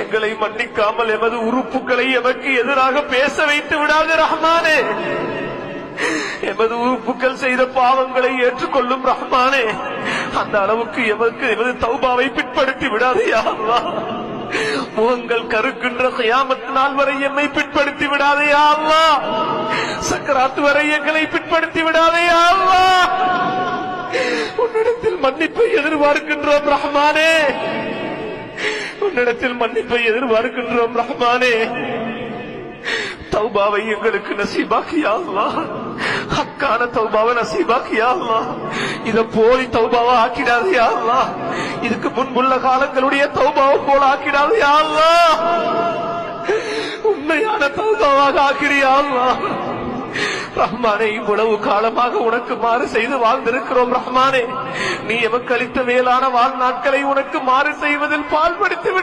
எங்களை மன்னிக்காமல் எமது உறுப்புகளை எமக்கு எதிராக பேச வைத்து விடாது ரஹ்மானே. எமது உறுப்புகள் செய்த பாவங்களை ஏற்றுக்கொள்ளும் ரஹ்மானே. அந்த அளவுக்கு எமது தௌபாவை பிற்படுத்தி விடாது யா அல்லாஹ். முகங்கள் கருக்கின்ற கியாமத் நாள் வரை எம்மை பிற்படுத்தி விடாதே யா அல்லாஹ். சக்கராத் வரை எங்களை பிற்படுத்தி விடாதே யா அல்லாஹ். உன்னிடத்தில் மன்னிப்பை எதிர்பார்க்கின்றோம் ரஹ்மானே. உன்னிடத்தில் மன்னிப்பை எதிர்பார்க்கின்றோம் ரஹ்மானே. தௌபாவை எங்களுக்கு நசீபாக்கியா அல்லாஹ். ஹக்கான தௌபாவை நசீபாக்கியா அல்லாஹ். இத போலி தௌபாவா ஆக்கிடாதயா அல்லாஹ். இதுக்கு முன்புள்ள காலங்களுடைய தௌபாவை போல ஆக்கிடாதயா அல்லாஹ். உண்மையான தௌபாவாக ஆக்கிறியா அல்லாஹ். ரஹ்மானே, இவ்வளவு காலமாக உனக்கு மாறு செய்து வாழ்ந்திருக்கிறோம் ரஹ்மானே. நீ எமக்கு அளித்த மேலான வாழ்நாட்களை உனக்கு மாறு செய்வதில் பால்படுத்தி